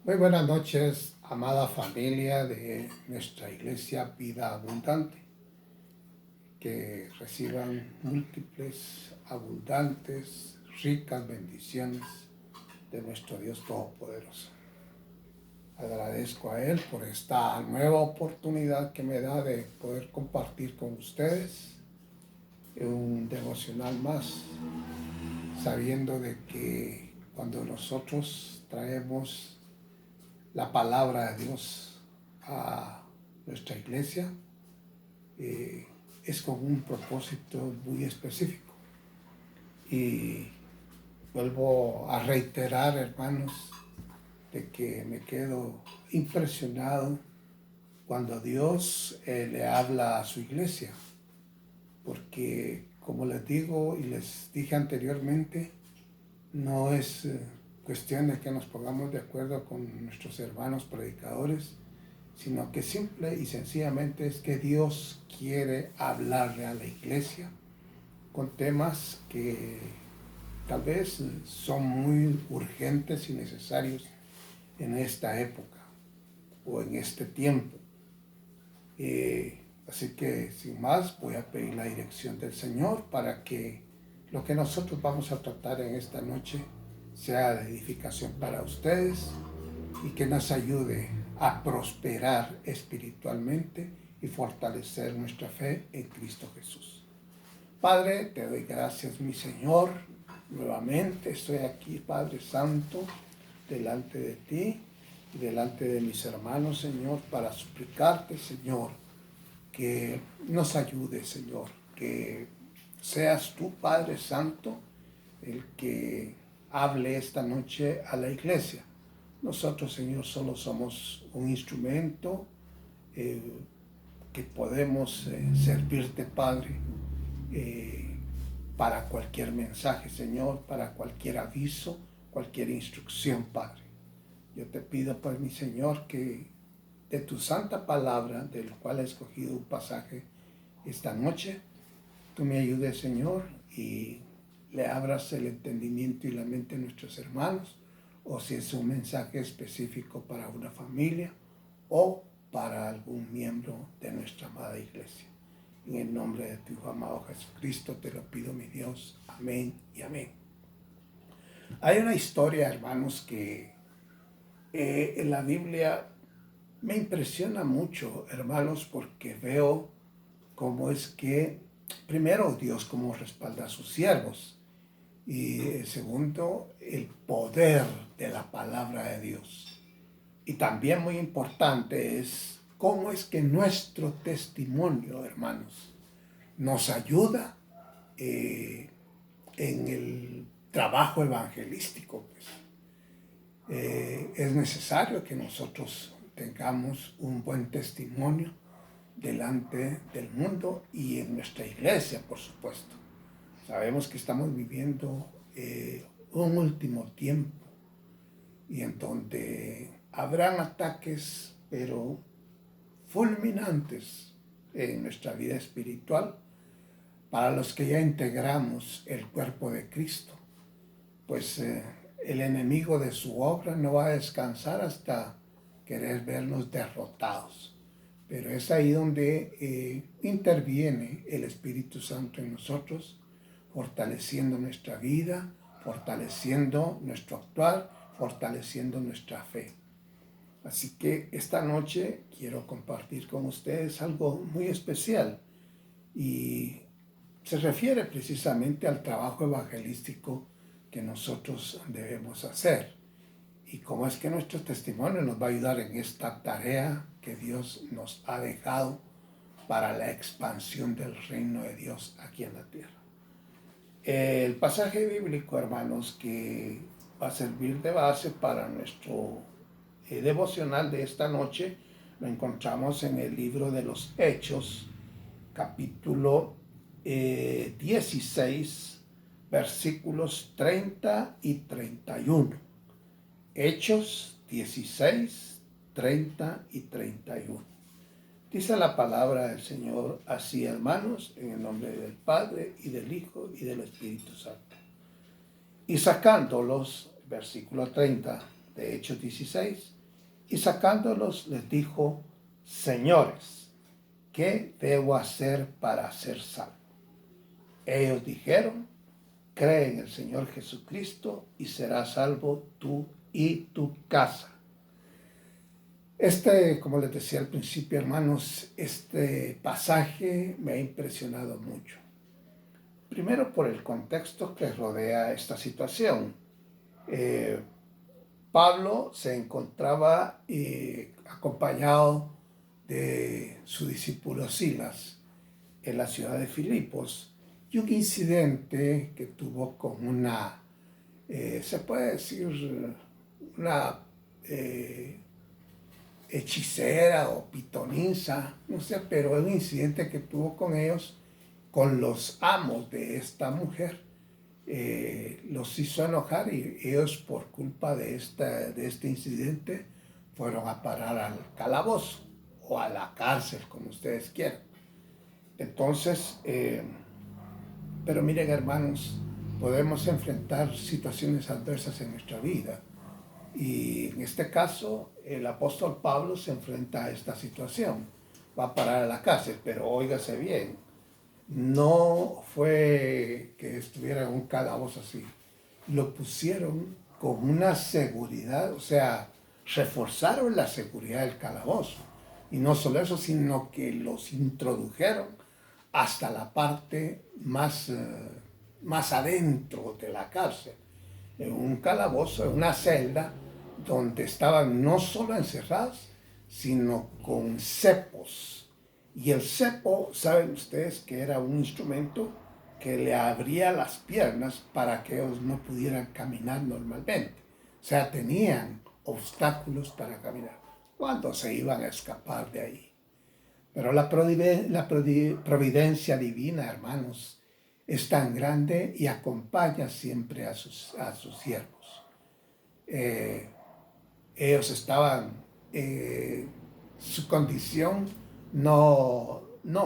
Muy buenas noches, amada familia de nuestra iglesia Vida Abundante. Que reciban múltiples, abundantes, ricas bendiciones de nuestro Dios Todopoderoso. Agradezco a Él por esta nueva oportunidad que me da de poder compartir con ustedes un devocional más, sabiendo de que cuando nosotros traemos la palabra de Dios a nuestra iglesia, es con un propósito muy específico. Y vuelvo a reiterar, hermanos, de que me quedo impresionado cuando Dios le habla a su iglesia, porque como les digo y les dije anteriormente, no es cuestión de que nos pongamos de acuerdo con nuestros hermanos predicadores, sino que simple y sencillamente es que Dios quiere hablarle a la iglesia con temas que tal vez son muy urgentes y necesarios en esta época o en este tiempo. Así que sin más voy a pedir la dirección del Señor para que lo que nosotros vamos a tratar en esta noche sea de edificación para ustedes y que nos ayude a prosperar espiritualmente y fortalecer nuestra fe en Cristo Jesús. Padre, te doy gracias, mi Señor. Nuevamente estoy aquí, Padre Santo, delante de ti y delante de mis hermanos, Señor, para suplicarte, Señor, que nos ayude, Señor, que seas tú, Padre Santo, el que hable esta noche a la iglesia. Nosotros, Señor, solo somos un instrumento que podemos servirte, Padre, para cualquier mensaje, Señor, para cualquier aviso, cualquier instrucción, Padre. Yo te pido, pues, mi Señor, que de tu santa palabra, del cual he escogido un pasaje esta noche, tú me ayudes, Señor, y le abras el entendimiento y la mente a nuestros hermanos, o si es un mensaje específico para una familia o para algún miembro de nuestra amada iglesia. En el nombre de tu Hijo amado Jesucristo te lo pido, mi Dios. Amén y amén. Hay una historia, hermanos, que en la Biblia me impresiona mucho, hermanos, porque veo cómo es que, primero, Dios cómo respalda a sus siervos, y segundo, el poder de la palabra de Dios. Y también muy importante es cómo es que nuestro testimonio, hermanos, nos ayuda en el trabajo evangelístico. Pues. Es necesario que nosotros tengamos un buen testimonio delante del mundo y en nuestra iglesia, por supuesto. Sabemos que estamos viviendo un último tiempo y en donde habrán ataques, pero fulminantes en nuestra vida espiritual para los que ya integramos el cuerpo de Cristo. Pues el enemigo de su obra no va a descansar hasta querer vernos derrotados. Pero es ahí donde interviene el Espíritu Santo en nosotros, fortaleciendo nuestra vida, fortaleciendo nuestro actuar, fortaleciendo nuestra fe. Así que esta noche quiero compartir con ustedes algo muy especial y se refiere precisamente al trabajo evangelístico que nosotros debemos hacer y cómo es que nuestro testimonio nos va a ayudar en esta tarea que Dios nos ha dejado para la expansión del reino de Dios aquí en la tierra. El pasaje bíblico, hermanos, que va a servir de base para nuestro devocional de esta noche, lo encontramos en el libro de los Hechos, capítulo 16, versículos 30 y 31. Hechos 16, 30 y 31. Dice la palabra del Señor así, hermanos, en el nombre del Padre, y del Hijo, y del Espíritu Santo. Y sacándolos, versículo 30 de Hechos 16, Y sacándolos les dijo: Señores, ¿qué debo hacer para ser salvo? Ellos dijeron: Cree en el Señor Jesucristo y serás salvo tú y tu casa. Como les decía al principio, hermanos, este pasaje me ha impresionado mucho. Primero por el contexto que rodea esta situación. Pablo se encontraba acompañado de su discípulo Silas en la ciudad de Filipos, y un incidente que tuvo con una, se puede decir, una hechicera o pitonisa, no sé, pero un incidente que tuvo con ellos, con los amos de esta mujer, los hizo enojar, y ellos, por culpa de este incidente, fueron a parar al calabozo o a la cárcel, como ustedes quieran. Entonces, pero miren, hermanos, podemos enfrentar situaciones adversas en nuestra vida, y en este caso el apóstol Pablo se enfrenta a esta situación. Va a parar a la cárcel, pero óigase bien, no fue que estuviera en un calabozo así. Lo pusieron con una seguridad, o sea, reforzaron la seguridad del calabozo. Y no solo eso, sino que los introdujeron hasta la parte más adentro de la cárcel, en un calabozo, en una celda, donde estaban no solo encerrados, sino con cepos. Y el cepo, saben ustedes que era un instrumento que le abría las piernas para que ellos no pudieran caminar normalmente. O sea, tenían obstáculos para caminar cuando se iban a escapar de ahí. Pero la providencia divina, hermanos, es tan grande y acompaña siempre a sus siervos. Ellos estaban, su condición no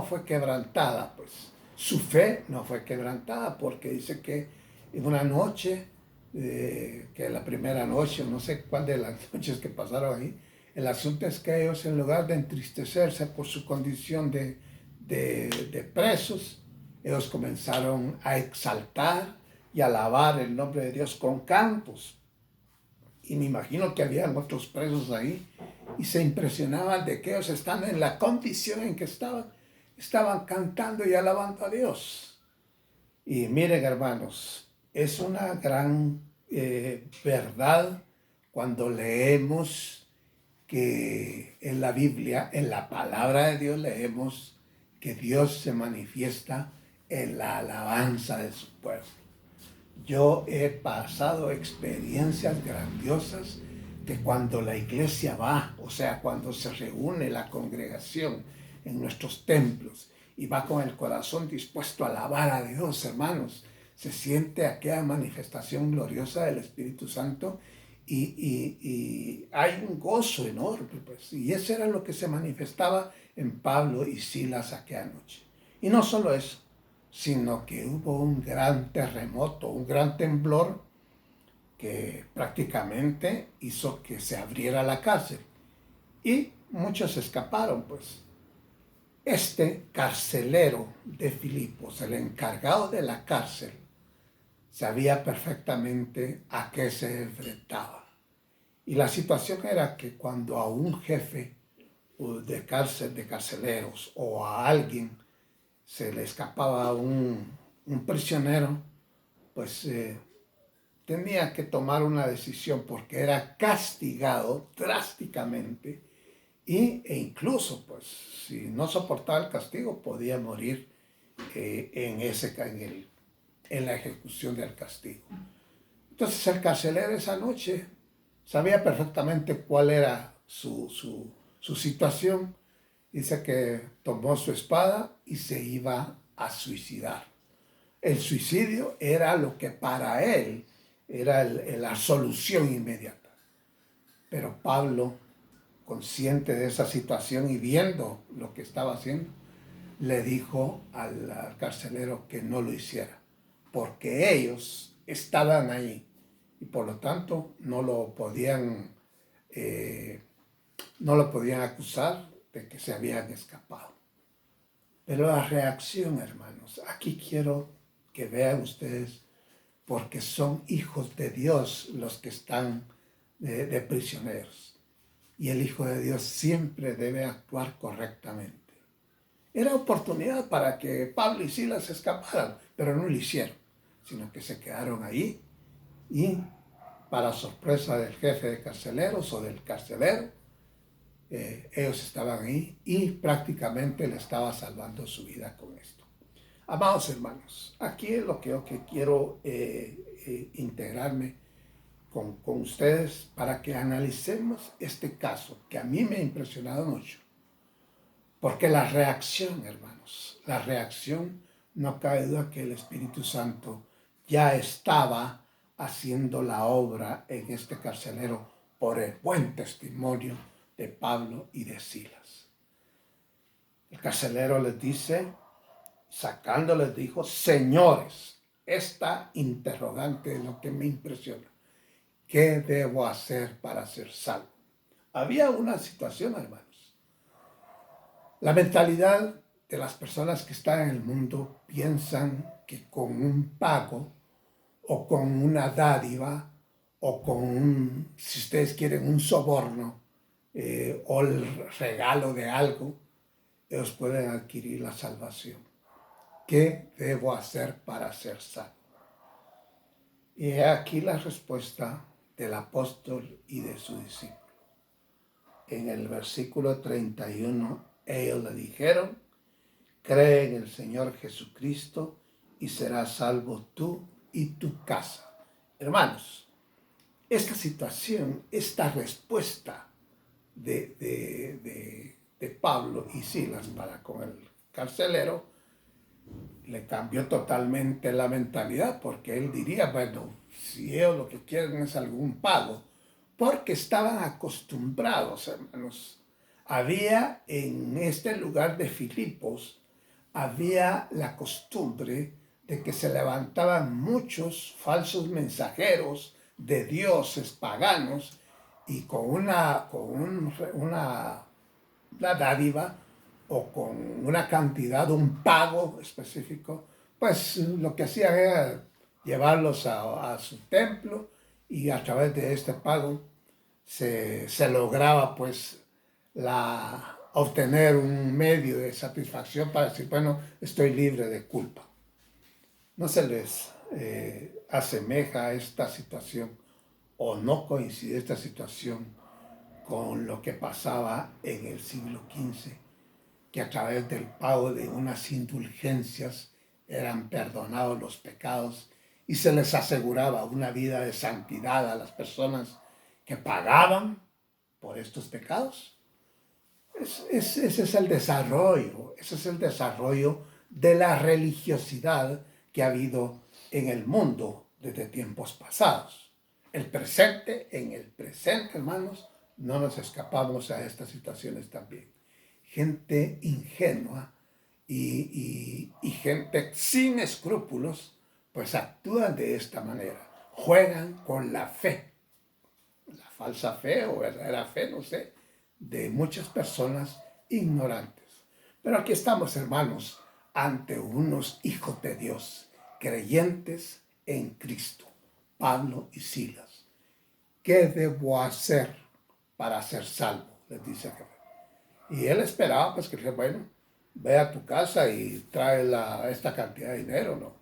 fue quebrantada, pues su fe no fue quebrantada, porque dice que en una noche, que la primera noche, no sé cuál de las noches que pasaron ahí, el asunto es que ellos, en lugar de entristecerse por su condición de presos, ellos comenzaron a exaltar y alabar el nombre de Dios con cantos. Y me imagino que habían otros presos ahí, y se impresionaban de que ellos, estando en la condición en que estaban cantando y alabando a Dios. Y miren, hermanos, es una gran verdad cuando leemos que en la Biblia, en la palabra de Dios, leemos que Dios se manifiesta en la alabanza de su pueblo. Yo he pasado experiencias grandiosas que cuando la iglesia va, o sea, cuando se reúne la congregación en nuestros templos y va con el corazón dispuesto a alabar a Dios, hermanos, se siente aquella manifestación gloriosa del Espíritu Santo, y hay un gozo enorme, pues. Y eso era lo que se manifestaba en Pablo y Silas aquella noche. Y no solo eso, sino que hubo un gran terremoto, un gran temblor, que prácticamente hizo que se abriera la cárcel. Y muchos escaparon, pues. Este carcelero de Filipos, el encargado de la cárcel, sabía perfectamente a qué se enfrentaba. Y la situación era que cuando a un jefe de carceleros, o a alguien se le escapaba un prisionero, pues tenía que tomar una decisión, porque era castigado drásticamente, e incluso, pues, si no soportaba el castigo, podía morir en la ejecución del castigo. Entonces el carcelero esa noche sabía perfectamente cuál era su situación. Dice que tomó su espada y se iba a suicidar. El suicidio era lo que para él era la solución inmediata. Pero Pablo, consciente de esa situación y viendo lo que estaba haciendo, le dijo al carcelero que no lo hiciera, porque ellos estaban ahí y por lo tanto no lo podían no lo podían acusar de que se habían escapado. Pero la reacción, hermanos, aquí quiero que vean ustedes, porque son hijos de Dios los que están de prisioneros. Y el Hijo de Dios siempre debe actuar correctamente. Era oportunidad para que Pablo y Silas escaparan, pero no lo hicieron, sino que se quedaron ahí y, para sorpresa del jefe de carceleros o del carcelero, ellos estaban ahí y prácticamente le estaba salvando su vida con esto. Amados hermanos, aquí es lo que yo quiero integrarme con ustedes para que analicemos este caso que a mí me ha impresionado mucho. Porque la reacción, hermanos, la reacción, no cabe duda que el Espíritu Santo ya estaba haciendo la obra en este carcelero por el buen testimonio de Pablo y de Silas. El carcelero les dice, sacándoles, dijo, señores, esta interrogante es lo que me impresiona. ¿Qué debo hacer para ser salvo? Había una situación, hermanos. La mentalidad de las personas que están en el mundo piensan que con un pago o con una dádiva o con un, si ustedes quieren, un soborno o el regalo de algo, ellos pueden adquirir la salvación. ¿Qué debo hacer para ser salvo? Y he aquí la respuesta del apóstol y de su discípulo. En el versículo 31, ellos le dijeron, cree en el Señor Jesucristo y serás salvo tú y tu casa. Hermanos, esta situación, esta respuesta de Pablo y Silas para con el carcelero, le cambió totalmente la mentalidad, porque él diría, bueno, si ellos lo que quieren es algún pago, porque estaban acostumbrados, hermanos. Había en este lugar de Filipos, había la costumbre de que se levantaban muchos falsos mensajeros de dioses paganos y con una dádiva o con una cantidad, un pago específico, pues lo que hacían era llevarlos a su templo y a través de este pago se lograba pues obtener un medio de satisfacción para decir, bueno, estoy libre de culpa. ¿No se les asemeja esta situación o no coincide esta situación con lo que pasaba en el siglo XV, que a través del pago de unas indulgencias eran perdonados los pecados y se les aseguraba una vida de santidad a las personas que pagaban por estos pecados? Ese es el desarrollo, de la religiosidad que ha habido en el mundo desde tiempos pasados. En el presente, hermanos, no nos escapamos a estas situaciones también. Gente ingenua y gente sin escrúpulos, pues actúan de esta manera. Juegan con la fe, la falsa fe o verdadera fe, no sé, de muchas personas ignorantes. Pero aquí estamos, hermanos, ante unos hijos de Dios, creyentes en Cristo, Pablo y Silas. ¿Qué debo hacer para ser salvo? Les dice el jefe. Y él esperaba, pues, que le dijera, bueno, ve a tu casa y trae esta cantidad de dinero, ¿no?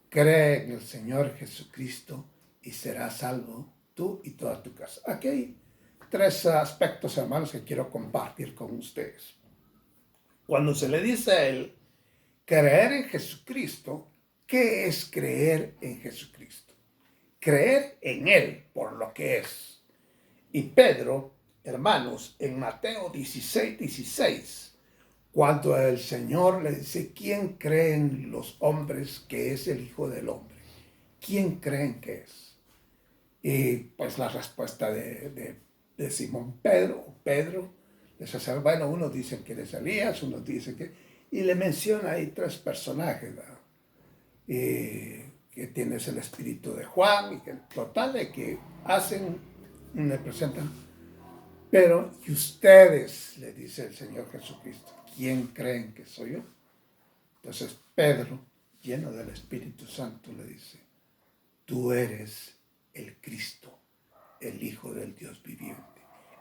Cree en el Señor Jesucristo y serás salvo tú y toda tu casa. Aquí hay tres aspectos, hermanos, que quiero compartir con ustedes. Cuando se le dice a él creer en Jesucristo, ¿qué es creer en Jesucristo? Creer en Él por lo que es. Y Pedro, hermanos, en Mateo 16:16, cuando el Señor le dice, ¿quién creen los hombres que es el Hijo del Hombre? ¿Quién creen que es? Y pues la respuesta de Simón Pedro, les hace, bueno, unos dicen que eres Elías, unos dicen que... Y le menciona ahí tres personajes, ¿verdad? Que tienes el espíritu de Juan, y que total de que le presentan Pero, ¿y ustedes? Le dice el Señor Jesucristo, ¿quién creen que soy yo? Entonces Pedro, lleno del Espíritu Santo, le dice, tú eres el Cristo, el Hijo del Dios viviente.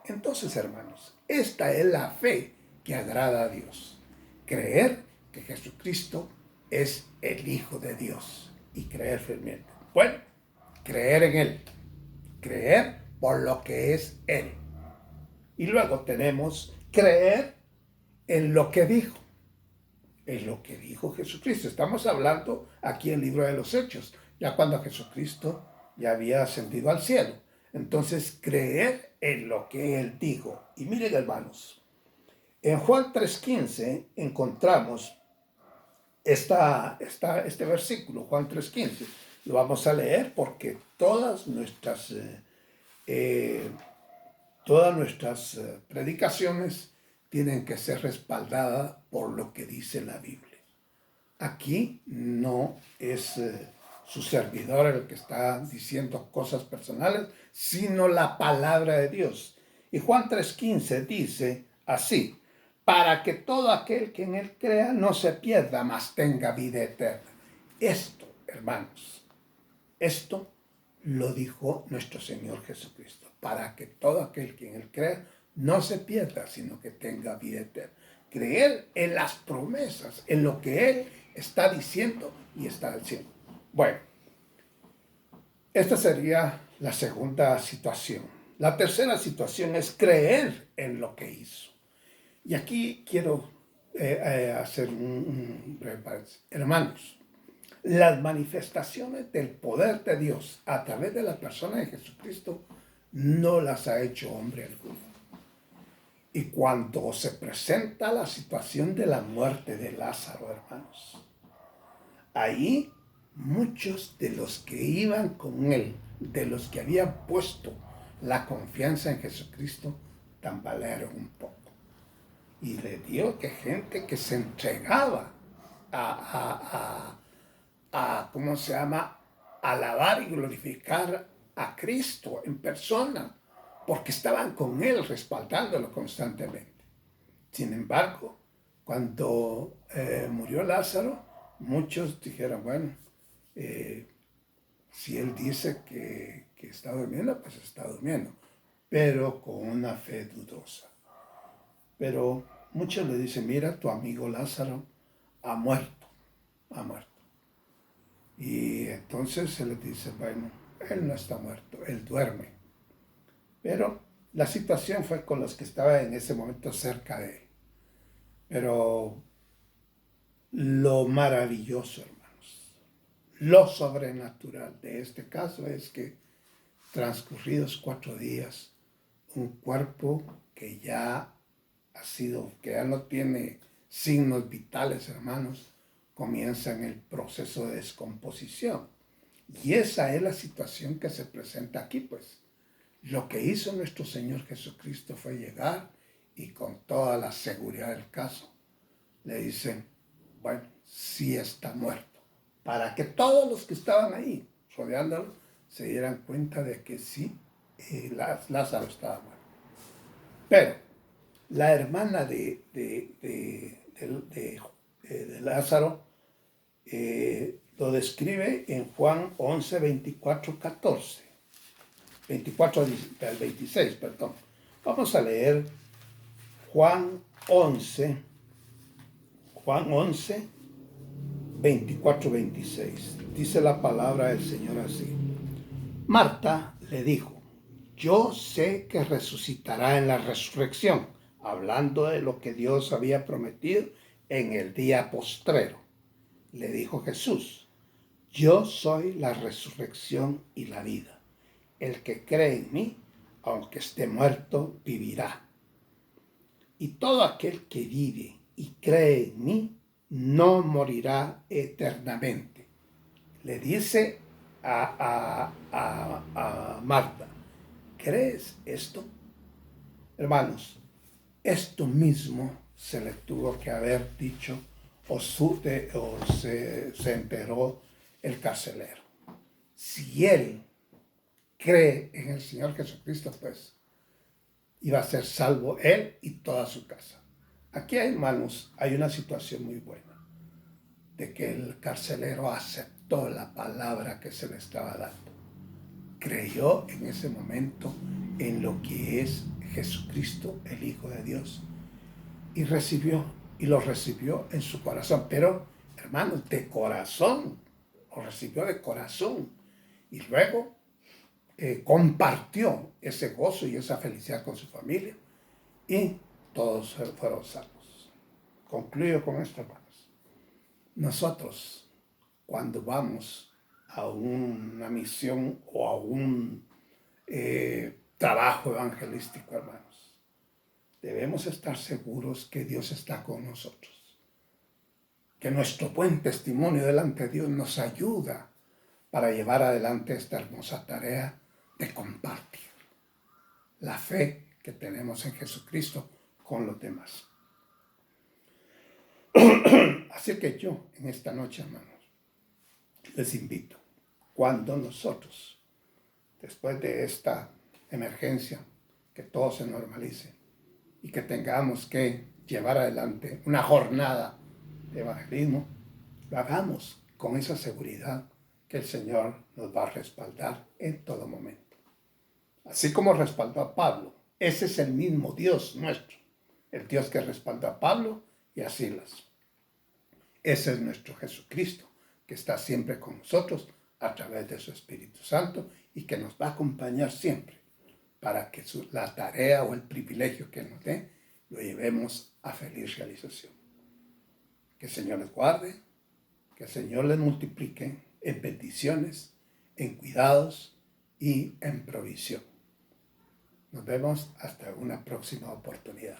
Entonces, hermanos, esta es la fe que agrada a Dios. Creer que Jesucristo es el Hijo de Dios y creer firmemente. Bueno, creer en Él. Creer por lo que es Él. Y luego tenemos creer en lo que dijo. En lo que dijo Jesucristo. Estamos hablando aquí en el libro de los Hechos, ya cuando Jesucristo ya había ascendido al cielo. Entonces, creer en lo que Él dijo. Y miren, hermanos, en Juan 3:15 encontramos este versículo, Juan 3:15. Lo vamos a leer porque todas nuestras predicaciones tienen que ser respaldadas por lo que dice la Biblia. Aquí no es su servidor el que está diciendo cosas personales, sino la palabra de Dios. Y Juan 3:15 dice así, para que todo aquel que en él crea no se pierda, mas tenga vida eterna. Esto, hermanos, esto lo dijo nuestro Señor Jesucristo, para que todo aquel que en él crea no se pierda, sino que tenga vida eterna. Creer en las promesas, en lo que Él está diciendo y está haciendo. Bueno, esta sería la segunda situación. La tercera situación es creer en lo que hizo. Y aquí quiero hacer un breve paréntesis. Hermanos, las manifestaciones del poder de Dios a través de la persona de Jesucristo no las ha hecho hombre alguno. Y cuando se presenta la situación de la muerte de Lázaro, hermanos, ahí muchos de los que iban con él, de los que habían puesto la confianza en Jesucristo, tambalearon un poco. Y le dio que gente que se entregaba ¿cómo se llama? Alabar y glorificar a Cristo en persona, porque estaban con Él respaldándolo constantemente. Sin embargo, cuando murió Lázaro, muchos dijeron, bueno, si Él dice que está durmiendo, pues está durmiendo, pero con una fe dudosa. Pero muchos le dicen, mira, tu amigo Lázaro ha muerto, ha muerto. Y entonces se les dice, bueno, él no está muerto, él duerme. Pero la situación fue con los que estaban en ese momento cerca de él. Pero lo maravilloso, hermanos, lo sobrenatural de este caso es que transcurridos 4 días, un cuerpo que ya que ya no tiene signos vitales, hermanos, comienza en el proceso de descomposición. Y esa es la situación que se presenta aquí, pues. Lo que hizo nuestro Señor Jesucristo fue llegar y con toda la seguridad del caso le dicen, bueno, sí está muerto. Para que todos los que estaban ahí rodeándolo se dieran cuenta de que sí, Lázaro estaba muerto. Pero la hermana de Lázaro lo describe en Juan 11, 24, 14. 24 al 26, perdón. Vamos a leer Juan 11, 24, 26. Dice la palabra del Señor así. Marta le dijo, yo sé que resucitará en la resurrección, hablando de lo que Dios había prometido en el día postrero. Le dijo Jesús, yo soy la resurrección y la vida. El que cree en mí, aunque esté muerto, vivirá. Y todo aquel que vive y cree en mí, no morirá eternamente. Le dice a Marta, ¿crees esto? Hermanos, esto mismo se le tuvo que haber dicho o se enteró el carcelero. Si él cree en el Señor Jesucristo, pues iba a ser salvo él y toda su casa. Aquí, hermanos, hay una situación muy buena, de que el carcelero aceptó la palabra que se le estaba dando. Creyó en ese momento en lo que es Jesucristo, el Hijo de Dios, y lo recibió en su corazón. Pero, hermanos, de corazón, lo recibió de corazón. Y luego compartió ese gozo y esa felicidad con su familia, y todos fueron salvos. Concluyo con esto, hermanos. Nosotros, cuando vamos a una misión o a un trabajo evangelístico, hermanos, debemos estar seguros que Dios está con nosotros, que nuestro buen testimonio delante de Dios nos ayuda para llevar adelante esta hermosa tarea de compartir la fe que tenemos en Jesucristo con los demás. Así que yo, en esta noche, hermanos, les invito, cuando nosotros, después de esta emergencia, que todo se normalice y que tengamos que llevar adelante una jornada de evangelismo, lo hagamos con esa seguridad que el Señor nos va a respaldar en todo momento. Así como respaldó a Pablo, ese es el mismo Dios nuestro, el Dios que respaldó a Pablo y a Silas. Ese es nuestro Jesucristo, que está siempre con nosotros a través de su Espíritu Santo y que nos va a acompañar siempre para que la tarea o el privilegio que nos dé lo llevemos a feliz realización. Que el Señor les guarde, que el Señor les multiplique en bendiciones, en cuidados y en provisión. Nos vemos hasta una próxima oportunidad.